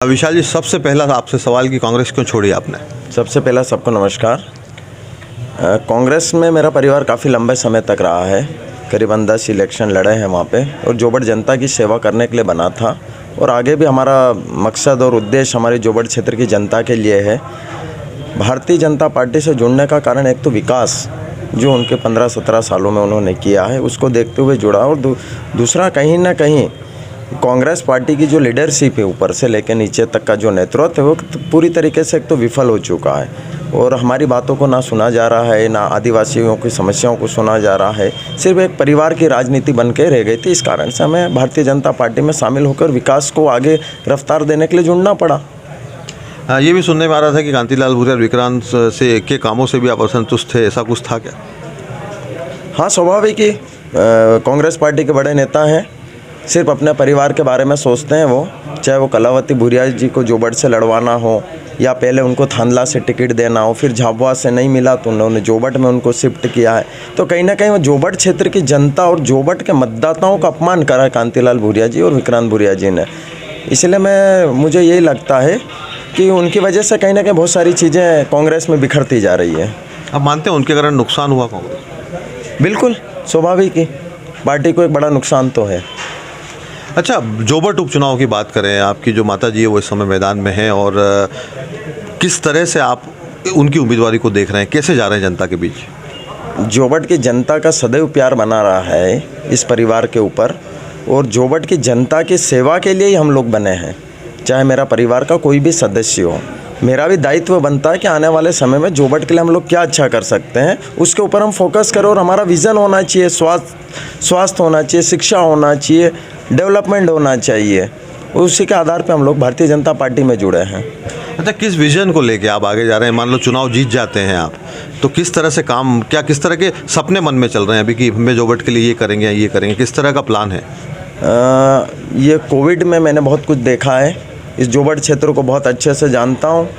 विशाल जी, सबसे पहला आपसे सवाल कि कांग्रेस क्यों छोड़ी आपने? सबसे पहला सबको नमस्कार। कांग्रेस में मेरा परिवार काफ़ी लंबे समय तक रहा है। करीबन 10 इलेक्शन लड़े हैं वहाँ पे और जोबट जनता की सेवा करने के लिए बना था और आगे भी हमारा मकसद और उद्देश्य हमारे जोबट क्षेत्र की जनता के लिए है। भारतीय जनता पार्टी से जुड़ने का कारण एक तो विकास जो उनके 15-17 सालों में उन्होंने किया है उसको देखते हुए जुड़ा, और दूसरा कहीं ना कहीं कांग्रेस पार्टी की जो लीडरशिप है ऊपर से लेकर नीचे तक का जो नेतृत्व है वो पूरी तरीके से एक तो विफल हो चुका है और हमारी बातों को ना सुना जा रहा है, ना आदिवासियों की समस्याओं को सुना जा रहा है। सिर्फ एक परिवार की राजनीति बन के रह गई थी। इस कारण से हमें भारतीय जनता पार्टी में शामिल होकर विकास को आगे रफ्तार देने के लिए जुड़ना पड़ा। ये भी सुनने में आ रहा था कि कांतिलाल भूरिया और विक्रांत से के कामों से भी आप असंतुष्ट थे, ऐसा कुछ था क्या? हाँ, स्वाभाविक ही कांग्रेस पार्टी के बड़े नेता हैं, सिर्फ अपने परिवार के बारे में सोचते हैं वो। चाहे वो कलावती भूरिया जी को जोबट से लड़वाना हो या पहले उनको थांदला से टिकट देना हो, फिर झाबुआ से नहीं मिला तो उन्होंने जोबट में उनको शिफ्ट किया है। तो कहीं ना कहीं वो जोबट क्षेत्र की जनता और जोबट के मतदाताओं का अपमान करा है कांतिलाल भूरिया जी और विक्रांत भूरिया जी ने। इसलिए मुझे यही लगता है कि उनकी वजह से कहीं ना कहीं बहुत सारी चीज़ें कांग्रेस में बिखरती जा रही है। आप मानते हैं उनके कारण नुकसान हुआ कांग्रेस? बिल्कुल स्वाभाविक ही, पार्टी को एक बड़ा नुकसान तो है। अच्छा, जोबट उपचुनाव की बात करें, आपकी जो माता जी है वो इस समय मैदान में हैं और किस तरह से आप उनकी उम्मीदवारी को देख रहे हैं, कैसे जा रहे हैं जनता के बीच? जोबट की जनता का सदैव प्यार बना रहा है इस परिवार के ऊपर और जोबट की जनता की सेवा के लिए ही हम लोग बने हैं। चाहे मेरा परिवार का कोई भी सदस्य हो, मेरा भी दायित्व बनता है कि आने वाले समय में जोबट के लिए हम लोग क्या अच्छा कर सकते हैं उसके ऊपर हम फोकस करें। और हमारा विज़न होना चाहिए, स्वास्थ्य होना चाहिए, शिक्षा होना चाहिए, डेवलपमेंट होना चाहिए। उसी के आधार पे हम लोग भारतीय जनता पार्टी में जुड़े हैं। अच्छा, किस विजन को लेके आप आगे जा रहे हैं? मान लो चुनाव जीत जाते हैं आप, तो किस तरह से काम, किस तरह के सपने मन में चल रहे हैं अभी कि हमें जोबट के लिए ये करेंगे, किस तरह का प्लान है? ये कोविड में मैंने बहुत कुछ देखा है, इस जोबट क्षेत्र को बहुत अच्छे से जानता हूँ।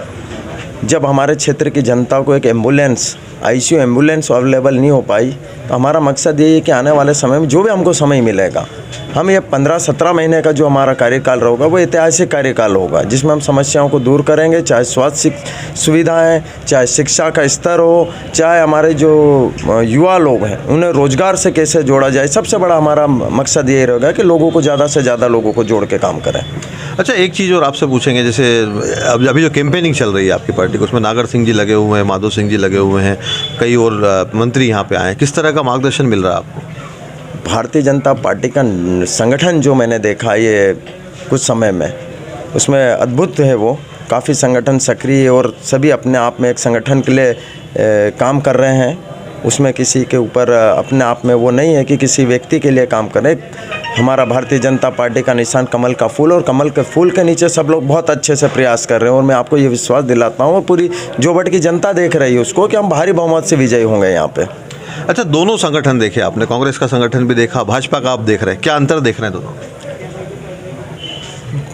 जब हमारे क्षेत्र की जनता को एक एम्बुलेंस, आईसीयू एम्बुलेंस अवेलेबल नहीं हो पाई, तो हमारा मकसद ये है कि आने वाले समय में जो भी हमको समय मिलेगा, हम ये 15-17 महीने का जो हमारा कार्यकाल होगा वो ऐतिहासिक कार्यकाल होगा जिसमें हम समस्याओं को दूर करेंगे। चाहे स्वास्थ्य सुविधाएं, चाहे शिक्षा का स्तर हो, चाहे हमारे जो युवा लोग हैं उन्हें रोजगार से कैसे जोड़ा जाए। सबसे बड़ा हमारा मकसद ये रहेगा कि लोगों को ज़्यादा से ज़्यादा लोगों को जोड़ के काम करें। अच्छा, एक चीज़ और आपसे पूछेंगे, जैसे अभी जो कैंपेनिंग चल रही है आपकी पार्टी को, उसमें नागर सिंह जी लगे हुए हैं, माधो सिंह जी लगे हुए हैं, कई और मंत्री यहाँ पे आए हैं, किस तरह का मार्गदर्शन मिल रहा है आपको? भारतीय जनता पार्टी का संगठन जो मैंने देखा ये कुछ समय में, उसमें अद्भुत है। वो काफ़ी संगठन सक्रिय और सभी अपने आप में एक संगठन के लिए काम कर रहे हैं। उसमें किसी के ऊपर अपने आप में वो नहीं है कि किसी व्यक्ति के लिए काम करें। हमारा भारतीय जनता पार्टी का निशान कमल का फूल, और कमल के फूल के नीचे सब लोग बहुत अच्छे से प्रयास कर रहे हैं और मैं आपको ये विश्वास दिलाता हूँ और पूरी जोबट की जनता देख रही है उसको कि हम भारी बहुमत से विजयी होंगे यहाँ पे। अच्छा, दोनों संगठन देखे आपने, कांग्रेस का संगठन भी देखा, भाजपा का आप देख रहे हैं, क्या अंतर देख रहे हैं दोनों?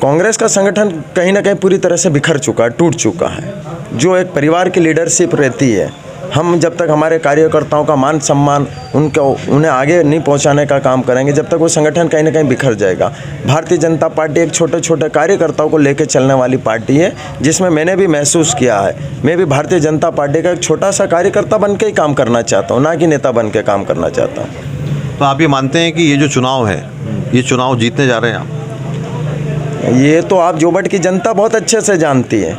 कांग्रेस का संगठन कहीं ना कहीं पूरी तरह से बिखर चुका है, टूट चुका है। जो एक परिवार की लीडरशिप रहती है, हम जब तक हमारे कार्यकर्ताओं का मान सम्मान उन्हें आगे नहीं पहुंचाने का काम करेंगे, जब तक वो संगठन कहीं ना कहीं बिखर जाएगा। भारतीय जनता पार्टी एक छोटे छोटे कार्यकर्ताओं को लेकर चलने वाली पार्टी है, जिसमें मैंने भी महसूस किया है। मैं भी भारतीय जनता पार्टी का एक छोटा सा कार्यकर्ता बन के ही काम करना चाहता हूँ, ना कि नेता बन के काम करना चाहता हूँ। तो आप ये मानते हैं कि ये जो चुनाव है, ये चुनाव जीतने जा रहे हैं आप? ये तो आप जोबट की जनता बहुत अच्छे से जानती है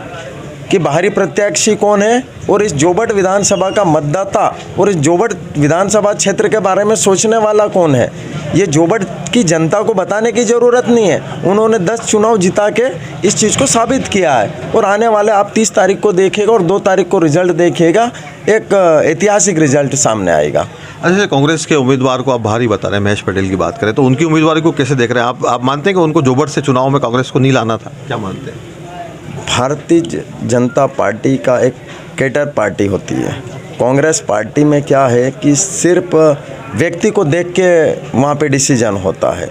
कि बाहरी प्रत्याशी कौन है और इस जोबट विधानसभा का मतदाता और इस जोबट विधानसभा क्षेत्र के बारे में सोचने वाला कौन है। ये जोबट की जनता को बताने की ज़रूरत नहीं है। उन्होंने 10 चुनाव जिता के इस चीज़ को साबित किया है और आने वाले आप 30 तारीख को देखिएगा और 2 तारीख को रिजल्ट देखिएगा, एक ऐतिहासिक रिजल्ट सामने आएगा। अच्छा, कांग्रेस के उम्मीदवार को आप भारी बता रहे हैं, महेश पटेल की बात करें तो उनकी उम्मीदवारी को कैसे देख रहे हैं आप मानते हैं कि उनको जोबट से चुनाव में कांग्रेस को नहीं लाना था? क्या मानते हैं? भारतीय जनता पार्टी का एक कैडर पार्टी होती है। कांग्रेस पार्टी में क्या है कि सिर्फ व्यक्ति को देख के वहाँ पे डिसीजन होता है।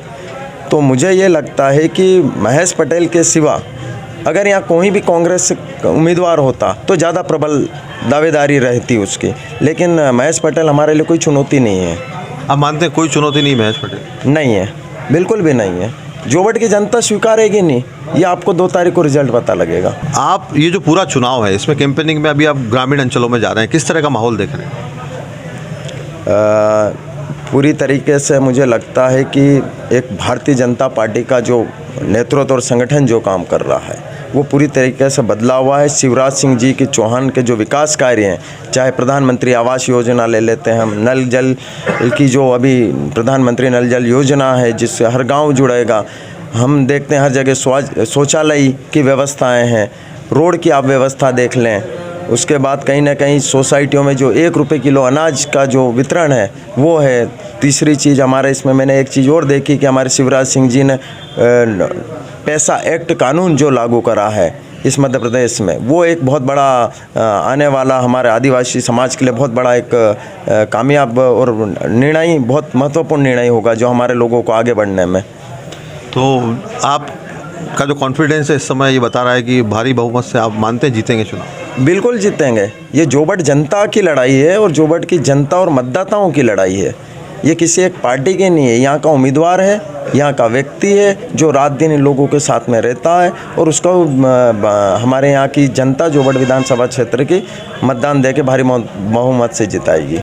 तो मुझे ये लगता है कि महेश पटेल के सिवा अगर यहाँ कोई भी कांग्रेस उम्मीदवार होता तो ज़्यादा प्रबल दावेदारी रहती उसकी, लेकिन महेश पटेल हमारे लिए कोई चुनौती नहीं है। आप मानते हैं कोई चुनौती नहीं महेश पटेल? नहीं है, बिल्कुल भी नहीं है। जोबट की जनता स्वीकारेगी नहीं, ये आपको 2 तारीख को रिजल्ट पता लगेगा। आप ये जो पूरा चुनाव है इसमें कैंपेनिंग में अभी आप ग्रामीण अंचलों में जा रहे हैं, किस तरह का माहौल देख रहे हैं? पूरी तरीके से मुझे लगता है कि एक भारतीय जनता पार्टी का जो नेतृत्व और संगठन जो काम कर रहा है वो पूरी तरीके से बदला हुआ है। शिवराज सिंह जी के चौहान के जो विकास कार्य हैं, चाहे प्रधानमंत्री आवास योजना ले लेते हैं हम, नल जल की जो अभी प्रधानमंत्री नल जल योजना है जिससे हर गांव जुड़ेगा, हम देखते हैं हर जगह शौचालय की व्यवस्थाएं हैं, रोड की आप व्यवस्था देख लें, उसके बाद कहीं ना कहीं सोसाइटियों में जो 1 रुपये किलो अनाज का जो वितरण है वो है। तीसरी चीज़ हमारे इसमें मैंने एक चीज़ और देखी कि हमारे शिवराज सिंह जी ने पैसा एक्ट कानून जो लागू करा है इस मध्य प्रदेश में, वो एक बहुत बड़ा आने वाला हमारे आदिवासी समाज के लिए बहुत बड़ा एक कामयाब और निर्णय, बहुत महत्वपूर्ण निर्णय होगा जो हमारे लोगों को आगे बढ़ने में। तो आप का जो कॉन्फिडेंस है इस समय ये बता रहा है कि भारी बहुमत से आप मानते हैं जीतेंगे चुनाव? बिल्कुल जीतेंगे। ये जोबट जनता की लड़ाई है और जोबट की जनता और मतदाताओं की लड़ाई है। ये किसी एक पार्टी की नहीं है, यहाँ का उम्मीदवार है, यहाँ का व्यक्ति है जो रात दिन इन लोगों के साथ में रहता है और उसको हमारे यहाँ की जनता जोबट विधानसभा क्षेत्र की मतदान दे के भारी बहुमत से जिताएगी।